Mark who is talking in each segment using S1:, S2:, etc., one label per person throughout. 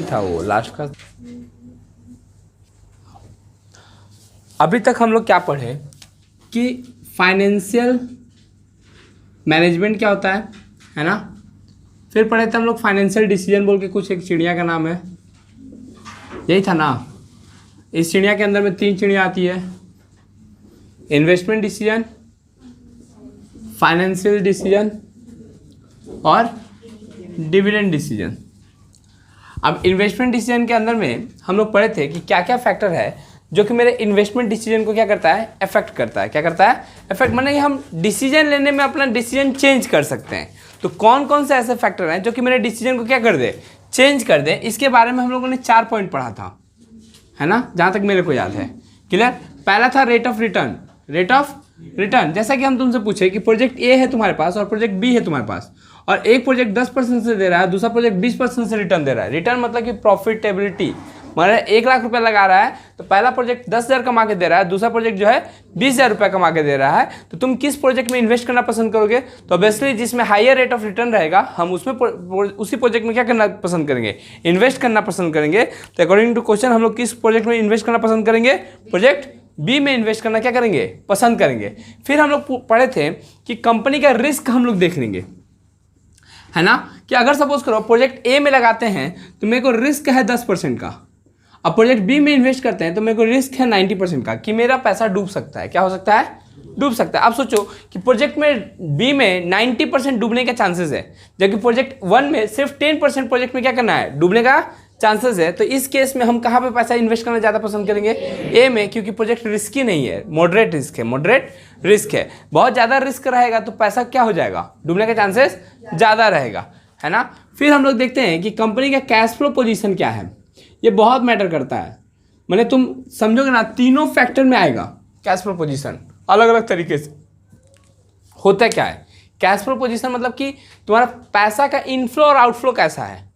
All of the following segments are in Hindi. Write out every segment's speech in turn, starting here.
S1: था वो लास्ट का। अभी तक हम लोग क्या पढ़े कि फाइनेंशियल मैनेजमेंट क्या होता है ना। फिर पढ़े थे हम लोग फाइनेंशियल डिसीजन बोल के कुछ एक चिड़िया का नाम है, यही था ना। इस चिड़िया के अंदर में 3 चिड़िया आती है, इन्वेस्टमेंट डिसीजन, फाइनेंशियल डिसीजन और डिविडेंड डिसीजन। अब इन्वेस्टमेंट डिसीजन के अंदर में हम लोग पढ़े थे कि क्या क्या फैक्टर है जो कि मेरे इन्वेस्टमेंट डिसीजन को क्या करता है, अफेक्ट करता है। क्या करता है? अफेक्ट, माने कि हम डिसीजन लेने में अपना डिसीजन चेंज कर सकते हैं। तो कौन कौन से ऐसे फैक्टर हैं जो कि मेरे डिसीजन को क्या कर दे, चेंज कर दे। इसके बारे में हम लोगों ने 4 पॉइंट पढ़ा था, है ना, जहाँ तक मेरे को याद है। क्लियर? पहला था rate of return. Rate of return, जैसा कि हम तुमसे पूछे कि प्रोजेक्ट ए है तुम्हारे पास और प्रोजेक्ट बी है तुम्हारे पास, और एक प्रोजेक्ट 10% से दे रहा है, दूसरा प्रोजेक्ट 20% से रिटर्न दे रहा है। रिटर्न मतलब कि प्रॉफिटेबिलिटी, मतलब 1 लाख रुपया लगा रहा है तो पहला प्रोजेक्ट 10,000 कमा के दे रहा है, दूसरा प्रोजेक्ट जो है 20,000 रुपया कमा के दे रहा है। तो तुम किस प्रोजेक्ट में इन्वेस्ट करना पसंद करोगे? तो ऑब्वियसली जिसमें हायर रेट ऑफ रिटर्न रहेगा हम उसमें उसी प्रोजेक्ट में क्या करना पसंद करेंगे, इन्वेस्ट करना पसंद करेंगे। तो अकॉर्डिंग टू क्वेश्चन हम लोग किस प्रोजेक्ट में इन्वेस्ट करना पसंद करेंगे? प्रोजेक्ट बी में इन्वेस्ट करना क्या करेंगे, पसंद करेंगे। फिर हम लोग पढ़े थे कि कंपनी का रिस्क हम लोग देख लेंगे, है ना, कि अगर सपोज करो प्रोजेक्ट ए में लगाते हैं तो मेरे को रिस्क है 10% का, अब प्रोजेक्ट बी में इन्वेस्ट करते हैं तो मेरे को रिस्क है 90% का, कि मेरा पैसा डूब सकता है। क्या हो सकता है? डूब सकता है। अब सोचो कि प्रोजेक्ट में बी में 90% डूबने के चांसेस है, जबकि प्रोजेक्ट 1 में सिर्फ 10% प्रोजेक्ट में क्या करना है, डूबने का चांसेस है। तो इस केस में हम कहाँ पे पैसा इन्वेस्ट करना ज़्यादा पसंद करेंगे? ए में, क्योंकि प्रोजेक्ट रिस्की नहीं है, मॉडरेट रिस्क है, मॉडरेट रिस्क है। बहुत ज़्यादा रिस्क रहेगा तो पैसा क्या हो जाएगा, डूबने का चांसेस ज़्यादा रहेगा, है ना। फिर हम लोग देखते हैं कि कंपनी का कैश फ्लो पोजीशन क्या है, ये बहुत मैटर करता है। मैंने तुम समझोगे ना, तीनों फैक्टर में आएगा कैश फ्लो पोजीशन अलग अलग तरीके से। होता क्या है कैश फ्लो पोजीशन? मतलब कि तुम्हारा पैसा का इनफ्लो और आउटफ्लो कैसा है,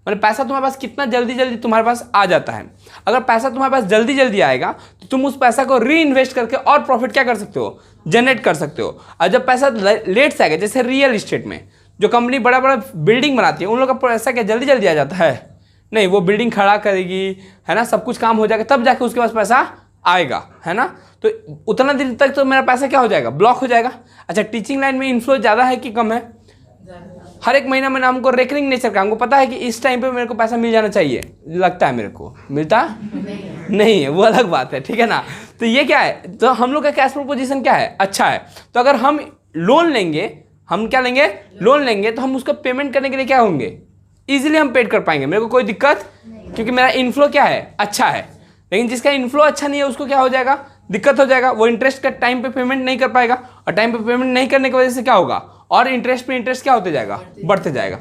S1: मतलब पैसा तुम्हारे पास कितना जल्दी जल्दी तुम्हारे पास आ जाता है। अगर पैसा तुम्हारे पास जल्दी जल्दी आएगा तो तुम उस पैसा को री इन्वेस्ट करके और प्रॉफिट क्या कर सकते हो, जनरेट कर सकते हो। और जब पैसा लेट से आएगा, जैसे रियल इस्टेट में जो कंपनी बड़ा बड़ा बिल्डिंग बनाती है, उन लोगों का पैसा क्या जल्दी जल्दी आ जाता है? नहीं, वो बिल्डिंग खड़ा करेगी, है ना, सब कुछ काम हो जाएगा, तब जाके उसके पास पैसा आएगा, है ना। तो उतना दिन तक तो मेरा पैसा क्या हो जाएगा, ब्लॉक हो जाएगा। अच्छा, टीचिंग लाइन में इन्फ्लो ज़्यादा है कि कम है? हर एक महीना में हमको रेकरिंग नेचर का, हमको पता है कि इस टाइम पे मेरे को पैसा मिल जाना चाहिए, लगता है मेरे को मिलता नहीं है, वो अलग बात है, ठीक है ना। तो ये क्या है, तो हम लोग का कैश फ्लो पोजीशन क्या है, अच्छा है। तो अगर हम लोन लेंगे, हम क्या लेंगे, लोन लेंगे, तो हम उसका पेमेंट करने के लिए क्या होंगे, इजीली हम पेड कर पाएंगे, मेरे को कोई दिक्कत, क्योंकि मेरा इनफ्लो क्या है, अच्छा है। लेकिन जिसका इनफ्लो अच्छा नहीं है उसको क्या हो जाएगा, दिक्कत हो जाएगा, वो इंटरेस्ट का टाइम पे पेमेंट नहीं कर पाएगा, और टाइम पे पेमेंट नहीं करने की वजह से क्या होगा, और इंटरेस्ट पे इंटरेस्ट क्या होते जाएगा, बढ़ते जाएगा।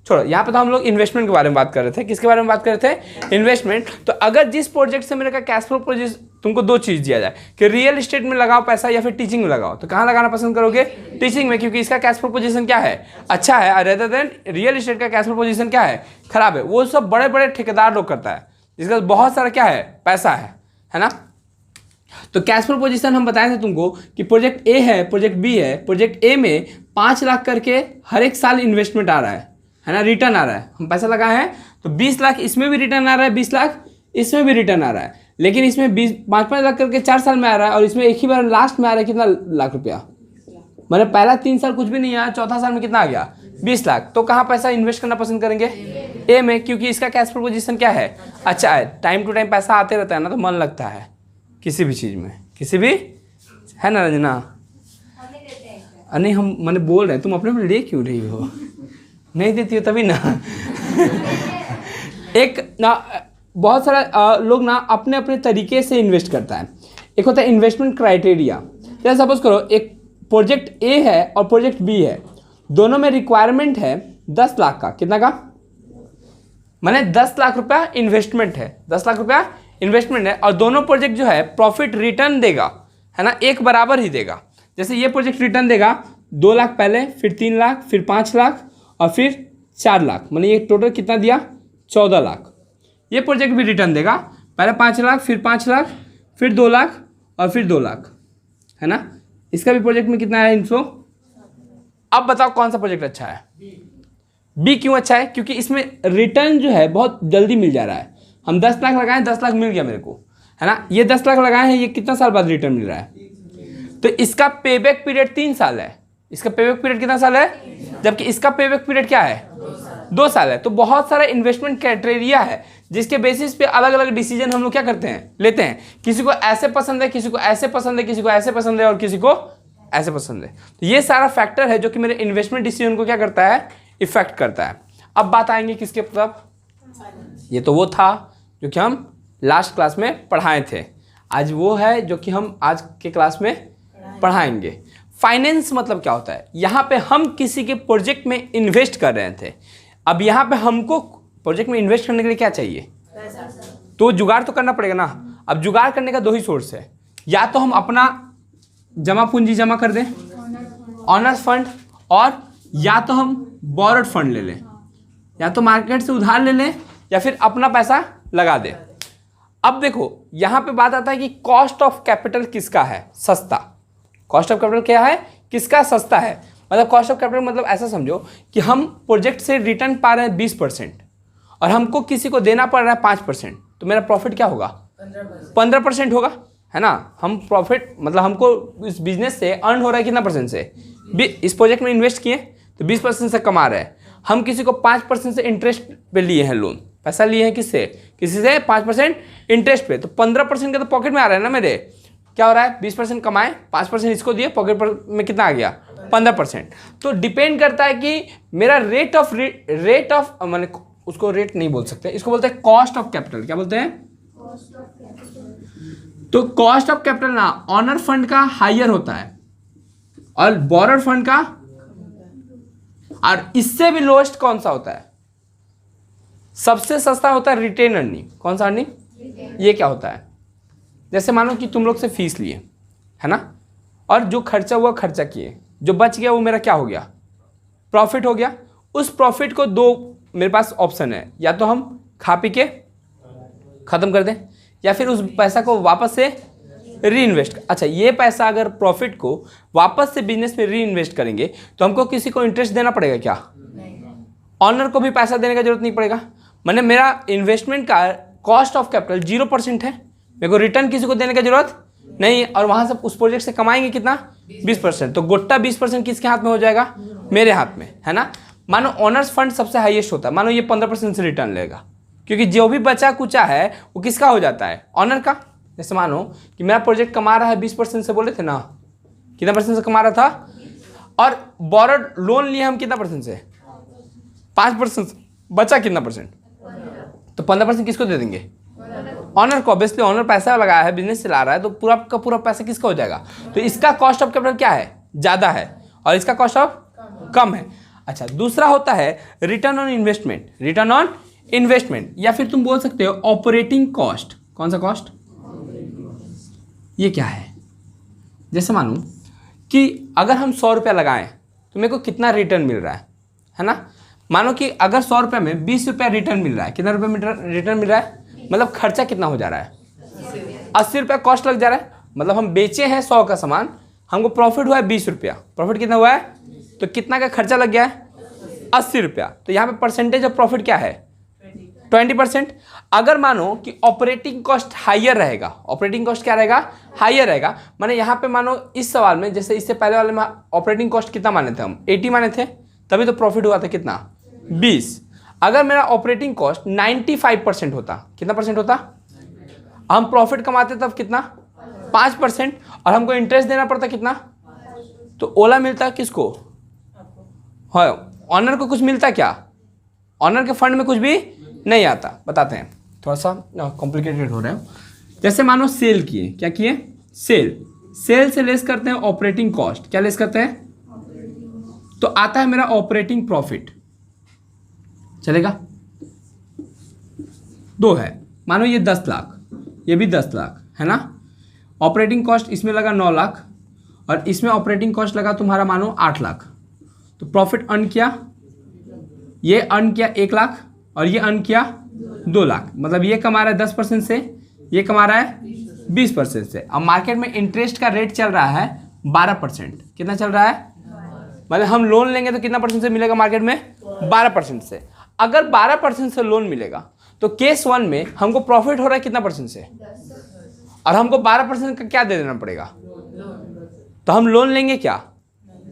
S1: छोड़ो, यहाँ पे तो हम लोग इन्वेस्टमेंट के बारे में बात कर रहे थे। किसके बारे में बात कर रहे थे? इन्वेस्टमेंट। तो अगर जिस प्रोजेक्ट से मेरे का कैश फ्लो प्रोजेक्ट, तुमको 2 चीज़ दिया जाए कि रियल एस्टेट में लगाओ पैसा या फिर टीचिंग में लगाओ, तो कहाँ लगाना पसंद करोगे? टीचिंग में, क्योंकि इसका कैश फ्लो पोजीशन क्या है, अच्छा है, रेदर देन रियल एस्टेट का कैश फ्लो पोजीशन क्या है, खराब है। वो सब बड़े बड़े ठेकेदार लोग करता है, जिसका बहुत सारा क्या है, पैसा है ना। तो कैश फ्लो पोजीशन हम बताए थे तुमको कि प्रोजेक्ट ए है, प्रोजेक्ट बी है। प्रोजेक्ट ए में 5 लाख करके हर एक साल इन्वेस्टमेंट आ रहा है ना, रिटर्न आ रहा है। हम पैसा लगाए हैं तो 20 लाख इसमें भी रिटर्न आ रहा है, 20 लाख इसमें भी रिटर्न आ रहा है। लेकिन इसमें 5-5 लाख करके 4 साल में आ रहा है, और इसमें एक ही बार लास्ट में आ रहा है कितना लाख रुपया, मतलब पहला 3 साल कुछ भी नहीं आया, चौथा साल में कितना आ गया, 20 लाख। तो कहाँ पैसा इन्वेस्ट करना पसंद करेंगे? ए में, क्योंकि इसका कैश फ्लो पोजीशन क्या है, अच्छा है। टाइम टू टाइम पैसा आते रहता है ना, तो मन लगता है किसी भी चीज़ में, किसी भी, है ना रंजना? नहीं, हम मैंने बोल रहे हैं, तुम अपने में ले क्यों रही हो? नहीं देती हो तभी ना। एक ना बहुत सारा लोग ना अपने अपने तरीके से इन्वेस्ट करता है। एक होता है इन्वेस्टमेंट क्राइटेरिया। जैसे सपोज करो एक प्रोजेक्ट ए है और प्रोजेक्ट बी है, दोनों में रिक्वायरमेंट है 10 लाख का। कितना का? माने 10 लाख रुपया इन्वेस्टमेंट है, 10 लाख रुपया इन्वेस्टमेंट है, और दोनों प्रोजेक्ट जो है प्रॉफिट रिटर्न देगा, है ना, एक बराबर ही देगा। जैसे ये प्रोजेक्ट रिटर्न देगा 2 लाख पहले, फिर 3 लाख, फिर 5 लाख और फिर 4 लाख, मतलब ये टोटल कितना दिया, 14 लाख। ये प्रोजेक्ट भी रिटर्न देगा, पहले 5 लाख, फिर 5 लाख, फिर 2 लाख और फिर 2 लाख, है ना। इसका भी प्रोजेक्ट में कितना है इनफ्लो, अब बताओ कौन सा प्रोजेक्ट अच्छा है? बी। क्यों अच्छा है? क्योंकि इसमें रिटर्न जो है बहुत जल्दी मिल जा रहा है। हम 10 लाख लगाए, 10 लाख मिल गया मेरे को, है ना। ये 10 लाख लगाए हैं, ये कितना साल बाद रिटर्न मिल रहा है? तो इसका पेबैक पीरियड 3 साल है। इसका पेबैक पीरियड कितना साल है? जबकि इसका पेबैक पीरियड क्या है? 2 साल है। तो बहुत सारा इन्वेस्टमेंट क्राइटेरिया है जिसके बेसिस पे अलग अलग डिसीजन हम लोग क्या करते हैं, लेते हैं। किसी को ऐसे पसंद है, किसी को ऐसे पसंद है, किसी को ऐसे पसंद है और किसी को ऐसे पसंद है। तो ये सारा फैक्टर है जो कि मेरे इन्वेस्टमेंट डिसीजन को क्या करता है, इफेक्ट करता है। अब बात आएंगे किसके तरफ? ये तो वो था जो कि हम लास्ट क्लास में पढ़ाए थे। आज वो है जो कि हम आज के क्लास में पढ़ाएंगे। फाइनेंस मतलब क्या होता है? यहाँ पे हम किसी के प्रोजेक्ट में इन्वेस्ट कर रहे थे। अब यहाँ पे हमको प्रोजेक्ट में इन्वेस्ट करने के लिए क्या चाहिए? तो जुगाड़ तो करना पड़ेगा ना। अब जुगाड़ करने का 2 ही सोर्स है, या तो हम अपना जमा पूंजी जमा कर दें, ऑनर्स फंड, और या तो हम बोरोड फंड ले लें, या तो मार्केट से उधार ले लें, या फिर अपना पैसा लगा दें। अब देखो यहाँ पे बात आता है कि कॉस्ट ऑफ कैपिटल किसका है सस्ता। कॉस्ट ऑफ कैपिटल क्या है, किसका सस्ता है? मतलब कॉस्ट ऑफ कैपिटल मतलब ऐसा समझो कि हम प्रोजेक्ट से रिटर्न पा रहे हैं 20% और हमको किसी को देना पड़ रहा है 5%, तो मेरा प्रॉफिट क्या होगा? 15% होगा, है ना। हम प्रॉफिट मतलब हमको इस बिजनेस से अर्न हो रहा है कितना परसेंट से? इस प्रोजेक्ट में इन्वेस्ट किए तो 20% से कमा रहे हैं। हम किसी को 5% से इंटरेस्ट पे लिए हैं लोन, पैसा लिए हैं किससे? किसी से 5% इंटरेस्ट पे, तो 15% का तो पॉकेट में आ रहा है ना मेरे। क्या हो रहा है? 20% कमाए, 5% इसको दिए, पॉकेट पर में कितना आ गया? 15%। तो डिपेंड करता है कि मेरा रेट ऑफ मैंने उसको रेट नहीं बोल सकते, इसको बोलते हैं कॉस्ट ऑफ कैपिटल। क्या बोलते हैं? तो कॉस्ट ऑफ कैपिटल ना ऑनर फंड का हायर होता है और बोरोड फंड का, और इससे भी लोएस्ट कौन सा होता है? सबसे सस्ता होता है रिटेन अर्निंग। कौन सा अर्निंग? ये क्या होता है? जैसे मानो कि तुम लोग से फीस लिए, है ना, और जो खर्चा हुआ खर्चा किए, जो बच गया वो मेरा क्या हो गया? प्रॉफिट हो गया। उस प्रॉफिट को 2 मेरे पास ऑप्शन है, या तो हम खा पी के खत्म कर दें, या फिर उस पैसा को वापस से री इन्वेस्ट। अच्छा, ये पैसा अगर प्रॉफिट को वापस से बिजनेस में री इन्वेस्ट करेंगे तो हमको किसी को इंटरेस्ट देना पड़ेगा क्या? ऑनर को भी पैसा देने का जरूरत नहीं पड़ेगा। मैंने मेरा इन्वेस्टमेंट का कॉस्ट ऑफ कैपिटल 0% है, मेरे को रिटर्न किसी को देने की जरूरत नहीं, और वहां से उस प्रोजेक्ट से कमाएंगे कितना? 20%। तो गोटा 20% किसके हाथ में हो जाएगा? मेरे हाथ में, है ना। मानो ऑनर्स फंड सबसे हाईएस्ट होता है, मानो ये 15% से रिटर्न लेगा, क्योंकि जो भी बचा कुचा है वो किसका हो जाता है? ऑनर का। जैसे मानो कि मेरा प्रोजेक्ट कमा रहा है 20% से, बोले थे ना, कितना परसेंट से कमा रहा था, और बोरोड लोन लिया हम कितना परसेंट से? 5% से। बचा कितना परसेंट? तो 15% किसको दे देंगे? ऑनर को। ऑब्वियसली ऑनर पैसा लगाया है, बिजनेस चला रहा है, तो पूरा का पूरा पैसा किसका हो जाएगा? तो इसका कॉस्ट ऑफ कैपिटल क्या है? ज़्यादा है, और इसका कॉस्ट ऑफ कम है। अच्छा, दूसरा होता है return on investment. Return on investment, या फिर तुम बोल सकते हो ऑपरेटिंग कॉस्ट। कौन सा कॉस्ट? ये क्या है? जैसे मानो कि अगर हम 100 रुपया लगाएं तो मेरे को कितना रिटर्न मिल रहा है ना। मानो कि अगर 100 रुपये में 20 रुपया रिटर्न मिल रहा है, कितना रुपये रिटर्न मिल रहा है? मतलब खर्चा कितना हो जा रहा है? 80 रुपया कॉस्ट लग जा रहा है। मतलब हम बेचे हैं 100 का सामान, हमको प्रॉफिट हुआ है 20 रुपया। प्रॉफिट कितना हुआ है? तो कितना का खर्चा लग गया है? 80 रुपया। तो यहाँ पे परसेंटेज ऑफ प्रॉफिट क्या है? 20%। अगर मानो कि ऑपरेटिंग कॉस्ट हायर रहेगा, ऑपरेटिंग कॉस्ट क्या रहेगा? हायर रहेगा। माने यहाँ पे मानो इस सवाल में, जैसे इससे पहले वाले में ऑपरेटिंग कॉस्ट कितना माने थे हम? 80 माने थे, तभी तो प्रॉफिट हुआ था कितना? 20। अगर मेरा ऑपरेटिंग कॉस्ट 95% होता, कितना परसेंट होता? हम प्रॉफिट कमाते तब कितना? 5%, और हमको इंटरेस्ट देना पड़ता कितना? तो ओला मिलता किसको? हाँ, ऑनर को कुछ मिलता क्या? ऑनर के फंड में कुछ भी नहीं आता। बताते हैं, थोड़ा सा कॉम्प्लिकेटेड हो रहा है। जैसे मानो सेल किए, क्या किए? सेल से लेस करते हैं ऑपरेटिंग कॉस्ट। क्या लेस करते हैं? तो आता है मेरा ऑपरेटिंग प्रॉफिट। चलेगा? 2 है, मानो ये 10 लाख, ये भी 10 लाख, है ना। ऑपरेटिंग कॉस्ट इसमें लगा 9 लाख, और इसमें ऑपरेटिंग कॉस्ट लगा तुम्हारा मानो 8 लाख। तो प्रॉफिट अर्न किया, ये अर्न किया 1 लाख, और ये अर्न किया 2 लाख। मतलब ये कमा रहा है 10% से, ये कमा रहा है 20% से। अब मार्केट में इंटरेस्ट का रेट चल रहा है 12%। कितना चल रहा है? मतलब हम लोन लेंगे तो कितना परसेंट से मिलेगा मार्केट में? 12% से। अगर 12% से लोन मिलेगा तो केस 1 में हमको प्रॉफिट हो रहा है कितना परसेंट से? और हमको 12% का क्या दे देना पड़ेगा? तो हम लोन लेंगे क्या?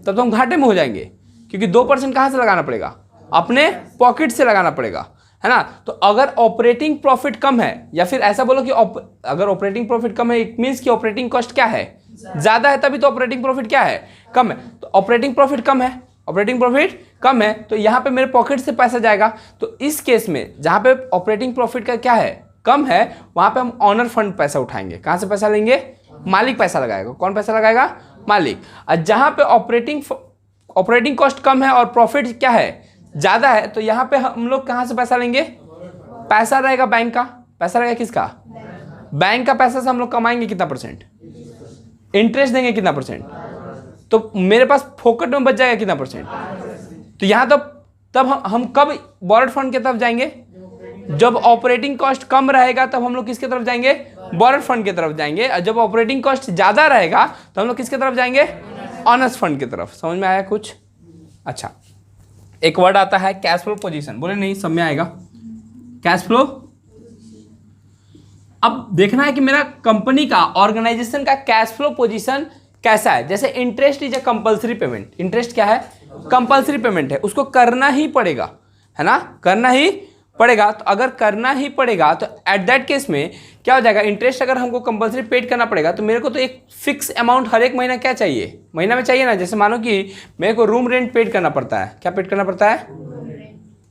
S1: तब तो हम घाटे में हो जाएंगे, क्योंकि 2% कहाँ से लगाना पड़ेगा? अपने पॉकेट से लगाना पड़ेगा, है ना। तो अगर ऑपरेटिंग प्रॉफिट कम है, या फिर ऐसा बोलो कि अगर ऑपरेटिंग प्रॉफिट कम है, इट मीन्स कि ऑपरेटिंग कॉस्ट क्या है? ज़्यादा है, तभी तो ऑपरेटिंग प्रॉफिट क्या है? कम है। तो ऑपरेटिंग प्रॉफिट कम है, ऑपरेटिंग प्रॉफिट कम है, तो यहाँ पे मेरे पॉकेट से पैसा जाएगा। तो इस केस में जहाँ पे ऑपरेटिंग प्रॉफिट का क्या है? कम है, वहाँ पे हम ऑनर फंड पैसा उठाएंगे। कहाँ से पैसा लेंगे? मालिक पैसा लगाएगा। कौन पैसा लगाएगा? मालिक। और जहाँ पे ऑपरेटिंग कॉस्ट कम है और प्रॉफिट क्या है? ज़्यादा है, तो यहाँ पे हम लोग कहाँ से पैसा लेंगे? पैसा रहेगा बैंक का। पैसा रहेगा किसका? बैंक का। पैसा से हम लोग कमाएंगे कितना परसेंट? इंटरेस्ट देंगे कितना परसेंट? तो मेरे पास फोकट में बच जाएगा कितना परसेंट? तो यहाँ तब हम कब बॉरोड फंड की तरफ जाएंगे? जब ऑपरेटिंग कॉस्ट कम रहेगा तब हम लोग किसके तरफ जाएंगे? बॉरोड फंड की तरफ जाएंगे। और जब ऑपरेटिंग कॉस्ट ज़्यादा रहेगा तो हम लोग किसके तरफ जाएंगे? ऑनर्स फंड की तरफ। समझ में आया कुछ? अच्छा, एक वर्ड आता है कैश फ्लो पोजीशन। बोले नहीं, सब में आएगा कैश फ्लो। अब देखना है कि मेरा कंपनी का, ऑर्गेनाइजेशन का कैश फ्लो पोजीशन कैसा है। जैसे interest is a compulsory payment. Interest क्या है? कंपल्सरी पेमेंट है, उसको करना ही पड़ेगा, है ना, करना ही पड़ेगा। तो अगर करना ही पड़ेगा तो एट दैट केस में क्या हो जाएगा? इंटरेस्ट अगर हमको कंपल्सरी पेड करना पड़ेगा तो मेरे को तो एक फिक्स अमाउंट हर एक महीना क्या चाहिए? महीना में चाहिए ना। जैसे मानो कि मेरे को रूम रेंट पेड करना पड़ता है। क्या पेड करना पड़ता है?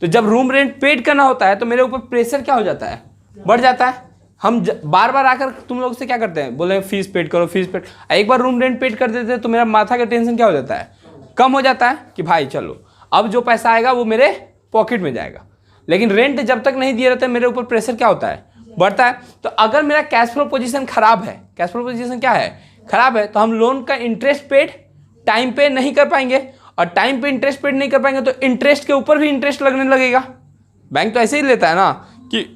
S1: तो जब रूम रेंट पेड करना होता है तो मेरे ऊपर प्रेशर क्या हो जाता है? बढ़ जाता है। हम बार बार आकर तुम लोग से क्या करते हैं? बोले फीस पेड करो, फीस पेड। एक बार रूम रेंट पेड कर देते हैं तो मेरा माथा का टेंशन क्या हो जाता है? कम हो जाता है कि भाई चलो अब जो पैसा आएगा वो मेरे पॉकेट में जाएगा। लेकिन रेंट जब तक नहीं दिए रहते मेरे ऊपर प्रेशर क्या होता है? बढ़ता है। तो अगर मेरा कैश फ्लो पोजीशन खराब है, कैश फ्लो पोजीशन क्या है? खराब है, तो हम लोन का इंटरेस्ट पेड टाइम पे नहीं कर पाएंगे। और टाइम पे इंटरेस्ट पेड नहीं कर पाएंगे तो इंटरेस्ट के ऊपर भी इंटरेस्ट लगने लगेगा। बैंक तो ऐसे ही लेता है ना कि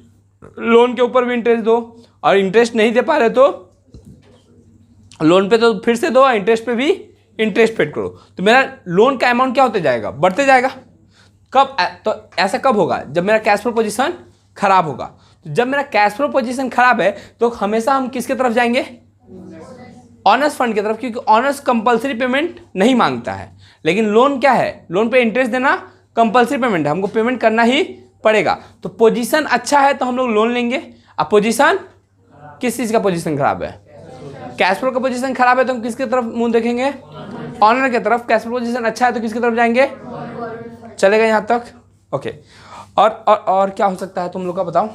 S1: लोन के ऊपर भी इंटरेस्ट दो, और इंटरेस्ट नहीं दे पा रहे तो लोन पे तो फिर से दो, इंटरेस्ट पे भी इंटरेस्ट पेड करो। तो मेरा लोन का अमाउंट क्या होते जाएगा? बढ़ते जाएगा। कब? तो ऐसा कब होगा? जब मेरा कैश फ्लो पोजीशन खराब होगा। तो जब मेरा कैश फ्लो पोजीशन खराब है तो हमेशा हम किसके तरफ जाएंगे? ऑनर्स फंड की तरफ, क्योंकि ऑनर्स कंपल्सरी पेमेंट नहीं मांगता है। लेकिन लोन क्या है? लोन पे इंटरेस्ट देना कंपल्सरी पेमेंट है, हमको पेमेंट करना ही पड़ेगा। तो पोजीशन अच्छा है तो हम लोग लोन लेंगे। अब पोजीशन किस चीज़ का पोजीशन खराब है? कैश फ्लो का पोजीशन खराब है तो हम किसकी तरफ मुंह देखेंगे? ऑनर की तरफ। कैश फ्लो पोजीशन अच्छा है तो किसकी तरफ जाएंगे? चलेगा यहाँ तक? ओके। और क्या हो सकता है तुम लोग का बताओ?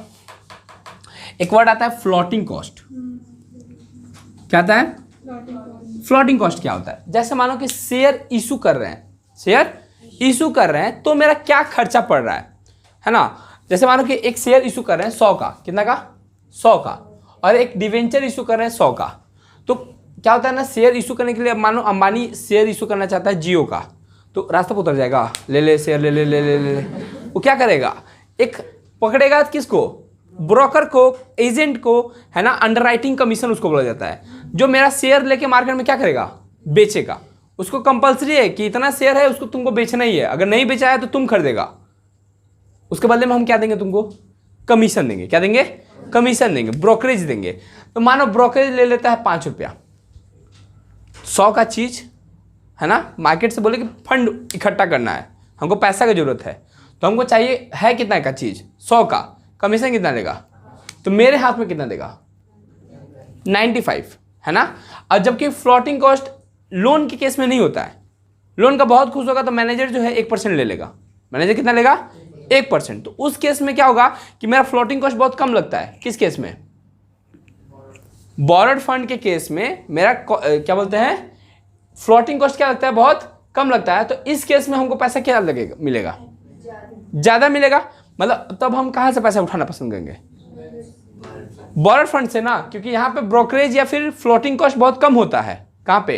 S1: एक वर्ड आता है फ्लोटिंग कॉस्ट। क्या आता है? फ्लोटिंग कॉस्ट क्या होता है? जैसे मानो कि शेयर इशू कर रहे हैं, शेयर इशू कर रहे हैं तो मेरा क्या खर्चा पड़ रहा है ना। जैसे मानो कि एक शेयर इशू कर रहे हैं 100 का, कितना का? 100 का। और एक डिवेंचर इशू कर रहे हैं 100 का। तो क्या होता है ना, शेयर इशू करने के लिए मानो अंबानी शेयर इशू करना चाहता है जियो का, तो रास्ता पर उतर जाएगा, ले ले शेयर, ले ले ले ले ले। वो क्या करेगा? एक पकड़ेगा किसको? ब्रोकर को, एजेंट को, है ना। अंडरराइटिंग कमीशन उसको बोला जाता है। जो मेरा शेयर लेके मार्केट में क्या करेगा? बेचेगा। उसको कंपलसरी है कि इतना शेयर है उसको तुमको बेचना ही है, अगर नहीं बेचा है तो तुम खरीदेगा। उसके बदले में हम क्या देंगे तुमको? कमीशन देंगे। क्या देंगे? कमीशन देंगे, ब्रोकरेज देंगे। तो मानो ब्रोकरेज ले लेता है 5 रुपया, 100 का चीज, है ना। मार्केट से बोले कि फंड इकट्ठा करना है, हमको पैसा की जरूरत है, तो हमको चाहिए है कितना का चीज? 100 का। कमीशन कितना देगा? तो मेरे हाथ में कितना देगा? 95, है ना। और जबकि फ्लोटिंग कॉस्ट लोन के केस में नहीं होता है। लोन का बहुत खुश होगा तो मैनेजर जो है 1% ले लेगा। मैनेजर कितना लेगा? 1%। तो उस केस में क्या होगा कि मेरा फ्लोटिंग कॉस्ट बहुत कम लगता है। किस केस में? बॉरोड फंड के केस में मेरा क्या बोलते हैं, फ्लोटिंग कॉस्ट क्या लगता है? बहुत कम लगता है। तो इस केस में हमको पैसा क्या लगेगा? मिलेगा ज़्यादा मिलेगा। मतलब तब हम कहाँ से पैसा उठाना पसंद करेंगे? बॉरोड फंड से ना, क्योंकि यहाँ पे ब्रोकरेज या फिर फ्लोटिंग कॉस्ट बहुत कम होता है। कहाँ पे?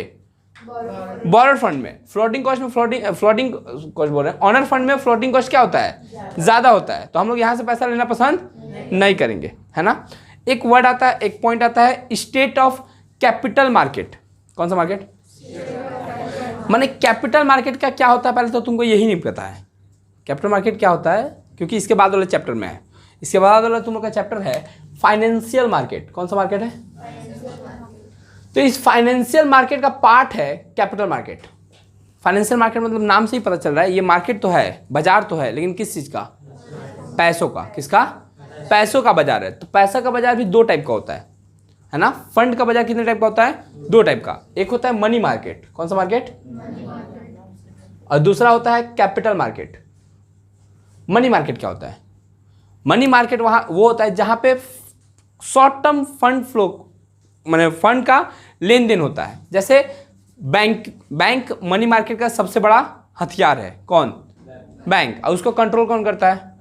S1: बॉरोड फंड में। फ्लोटिंग कॉस्ट में फ्लोटिंग कॉस्ट बोल रहे हैं। ऑनर फंड में फ्लोटिंग कॉस्ट क्या होता है? ज़्यादा होता है। तो हम लोग यहाँ से पैसा लेना पसंद नहीं करेंगे, है ना। एक वर्ड आता है, एक पॉइंट आता है, स्टेट ऑफ कैपिटल मार्केट। कौन सा मार्केट? माने कैपिटल मार्केट का क्या होता है पहले तो तुमको यही नहीं पता है। कैपिटल मार्केट क्या होता है, क्योंकि इसके बाद वाले चैप्टर में है। इसके बाद वाला तुम लोग का चैप्टर है फाइनेंशियल मार्केट। कौन सा मार्केट है? तो इस फाइनेंशियल मार्केट का पार्ट है कैपिटल मार्केट। फाइनेंशियल मार्केट मतलब नाम से ही पता चल रहा है ये मार्केट तो है, बाजार तो है, लेकिन किस चीज़ का? पैसों का। किसका? पैसों का बाजार है। तो पैसा का बाजार भी दो टाइप का होता है ना। फंड का बाजार कितने टाइप का होता है? दो टाइप का। एक होता है मनी मार्केट। कौन सा मार्केट? और दूसरा होता है कैपिटल मार्केट। मनी मार्केट क्या होता है? मनी मार्केट वहाँ वो होता है जहाँ पे शॉर्ट टर्म फंड फ्लो माने फंड का लेन देन होता है। जैसे बैंक मनी मार्केट का सबसे बड़ा हथियार है। कौन? बैंक। और उसको कंट्रोल कौन करता है?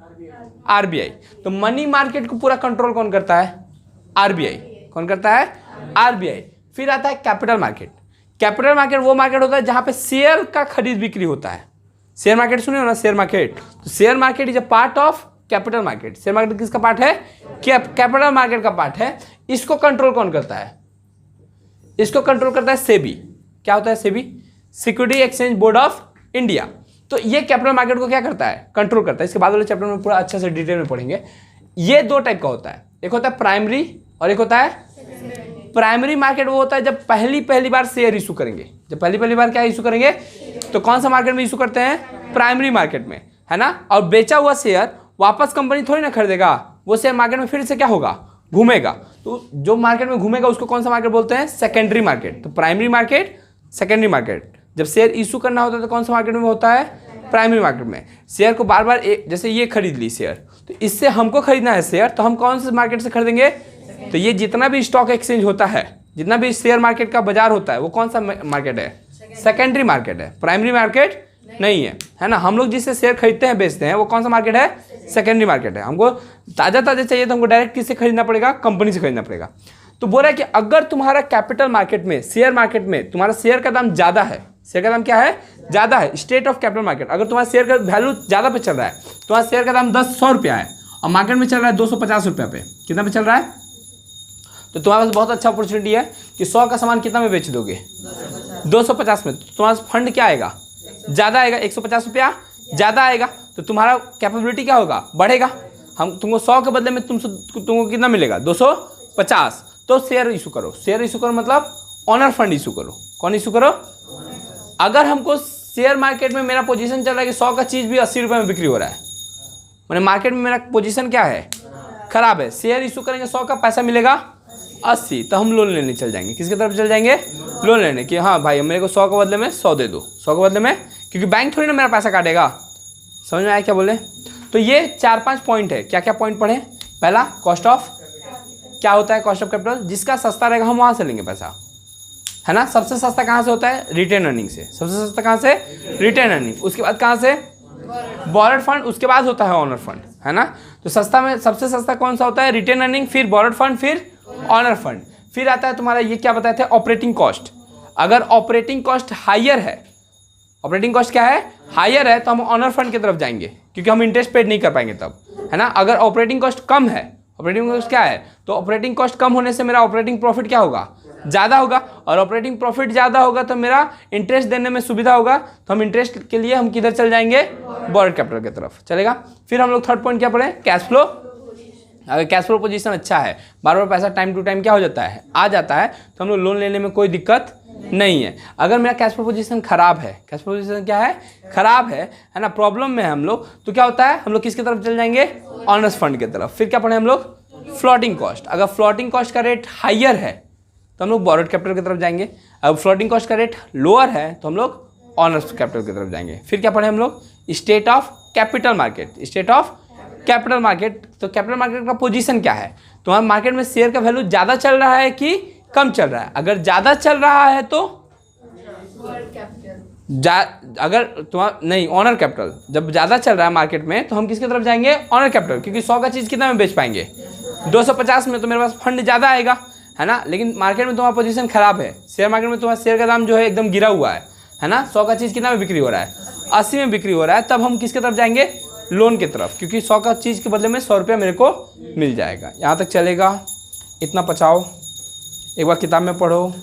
S1: आरबीआई। तो मनी मार्केट को पूरा कंट्रोल कौन करता है? आरबीआई। कौन करता है? आरबीआई। फिर आता है कैपिटल मार्केट। कैपिटल मार्केट वो मार्केट होता है जहाँ पे शेयर का खरीद बिक्री होता है। शेयर मार्केट सुने हो ना, शेयर मार्केट। तो share market is a part of capital market. Share market किसका पार्ट है? कैपिटल मार्केट का पार्ट है। इसको कंट्रोल कौन करता है? इसको कंट्रोल करता है सेबी। क्या होता है SEBI? Security exchange board of India. तो ये कैपिटल मार्केट को क्या करता है? कंट्रोल करता है। इसके बाद वाले चैप्टर में पूरा अच्छे से डिटेल में पढ़ेंगे। ये दो टाइप का होता है, एक होता है प्राइमरी और एक होता है प्राइमरी मार्केट। वो होता है जब पहली बार शेयर इशू करेंगे। जब पहली बार क्या इशू करेंगे? तो कौन सा मार्केट में इशू करते हैं? प्राइमरी मार्केट में, है ना। और बेचा हुआ शेयर वापस कंपनी थोड़ी ना खरीदेगा, वो शेयर मार्केट में फिर से क्या होगा? घूमेगा। तो जो मार्केट में घूमेगा उसको कौन सा मार्केट बोलते हैं? Secondary market. तो प्राइमरी मार्केट, सेकेंडरी मार्केट। जब शेयर इशू करना होता है तो कौन सा मार्केट में होता है? प्राइमरी मार्केट में। शेयर को बार बार जैसे ये खरीद ली शेयर, तो इससे हमको खरीदना है शेयर, तो हम कौन से मार्केट से खरीदेंगे? तो ये जितना भी स्टॉक एक्सचेंज होता है, जितना भी शेयर मार्केट का बाजार होता है, वो कौन सा मार्केट है? सेकेंडरी मार्केट है, प्राइमरी मार्केट नहीं है ना। हम लोग जिससे शेयर खरीदते हैं बेचते हैं वो कौन सा मार्केट है? सेकेंडरी मार्केट है। हमको ताज़ा चाहिए तो हमको डायरेक्ट किससे खरीदना पड़ेगा? कंपनी से खरीदना पड़ेगा। तो बोल रहा है कि अगर तुम्हारा कैपिटल मार्केट में, शेयर मार्केट में तुम्हारा शेयर का दाम ज़्यादा है, शेयर का दाम क्या है? ज़्यादा है। स्टेट ऑफ कैपिटल मार्केट, अगर तुम्हारा शेयर का वैल्यू ज़्यादा पे चल रहा है, तुम्हारा शेयर का दाम 100 रुपया है और मार्केट में चल रहा है 250 रुपया पे, कितना पे चल रहा है? तो तुम्हारे पास बहुत अच्छा अपॉर्चुनिटी है कि 100 का सामान कितना में बेच दोगे? 250 में। तो तुम्हारा फंड क्या आएगा? ज़्यादा आएगा। 150 रुपया ज़्यादा आएगा तो तुम्हारा कैपेबिलिटी क्या होगा? बढ़ेगा। हम तुमको 100 के बदले में तुमको कितना मिलेगा? 250। तो शेयर इशू करो। शेयर इशू करो मतलब ऑनर फंड इशू करो। कौन इशू करो? अगर हमको शेयर मार्केट में मेरा पोजीशन चल रहा है कि 100 का चीज़ भी 80 रुपये में बिक्री हो रहा है, मैंने मार्केट में मेरा पोजीशन क्या है? खराब है। शेयर इशू करेंगे, 100 का पैसा मिलेगा 80, तो हम लोन लेने चल जाएंगे। किसकी तरफ चल जाएंगे? लोन लेने कि हाँ भाई मेरे को 100 के बदले में 100 दे दो, 100 के बदले में, क्योंकि बैंक थोड़ी ना मेरा पैसा काटेगा। समझ में आया क्या बोले? तो ये 4-5 पॉइंट है। क्या क्या पॉइंट पढ़े? पहला, कॉस्ट ऑफ, क्या होता है कॉस्ट ऑफ कैपिटल? जिसका सस्ता रहेगा हम वहाँ से लेंगे पैसा, है ना। सबसे सस्ता कहाँ से होता है? रिटेन अर्निंग से। सबसे सस्ता कहाँ से? Retained earning. उसके बाद कहाँ से? Borrowed fund. उसके बाद होता है ऑनर फंड, है ना। तो सस्ता में सबसे सस्ता कौन सा होता है? रिटेन अर्निंग, फिर बॉरोड फंड, फिर ऑनर फंड। फिर आता है तुम्हारा ये क्या बताए थे? Operating cost. अगर ऑपरेटिंग कॉस्ट हायर है, ऑपरेटिंग कॉस्ट क्या है? हायर है, तो हम ऑनर फंड की तरफ जाएंगे क्योंकि हम इंटरेस्ट पेड नहीं कर पाएंगे तब, है ना। अगर ऑपरेटिंग कॉस्ट कम है, ऑपरेटिंग कॉस्ट क्या है? तो ऑपरेटिंग कॉस्ट कम होने से मेरा ऑपरेटिंग प्रॉफिट क्या होगा? ज़्यादा होगा। और ऑपरेटिंग प्रॉफिट ज़्यादा होगा तो मेरा इंटरेस्ट देने में सुविधा होगा। तो हम इंटरेस्ट के लिए हम किधर चल जाएंगे? बॉरोड कैपिटल की तरफ चलेगा। फिर हम लोग थर्ड पॉइंट क्या पढ़े? Cash flow. अगर कैश फ्लो पोजीशन अच्छा है, बार बार पैसा टाइम टू टाइम क्या हो जाता है? आ जाता है, तो हम लोग लोन लेने में कोई दिक्कत नहीं है। अगर मेरा कैश फ्लो पोजीशन खराब है, कैश फ्लो पोजीशन क्या है? खराब है ना, प्रॉब्लम में है हम लोग, तो क्या होता है? हम लोग किसकी तरफ चल जाएंगे? ऑनर्स फंड की तरफ। फिर क्या पढ़े हम लोग? Floating cost. अगर फ्लोटिंग कॉस्ट का रेट हायर है तो हम लोग बॉरोड कैपिटल की तरफ जाएंगे। अगर फ्लोटिंग कॉस्ट का रेट लोअर है तो हम लोग ऑनर्स कैपिटल की तरफ जाएंगे। फिर क्या पढ़े हम लोग? State of capital market. State of capital market, तो कैपिटल मार्केट का पोजीशन क्या है? तुम्हारे मार्केट में शेयर का वैल्यू ज़्यादा चल रहा है कि कम चल रहा है? अगर ज़्यादा चल रहा है तो अगर तुम्हारा नहीं, ऑनर कैपिटल। जब ज़्यादा चल रहा है मार्केट में तो हम किसकी तरफ जाएंगे? ऑनर कैपिटल, क्योंकि 100 का चीज़ कितना में बेच पाएंगे? 250 में। तो मेरे पास फंड ज़्यादा आएगा, है ना। लेकिन मार्केट में तुम्हारा पोजीशन खराब है, शेयर मार्केट में तुम्हारा शेयर का दाम जो है एकदम गिरा हुआ है ना। 100 का चीज़ कितना में बिक्री हो रहा है? 80 में बिक्री हो रहा है। तब हम किसकी तरफ जाएंगे? लोन की तरफ, क्योंकि 100 का चीज़ के बदले में 100 रुपया मेरे को मिल जाएगा। यहाँ तक चलेगा? इतना पचाओ, एक बार किताब में पढ़ो।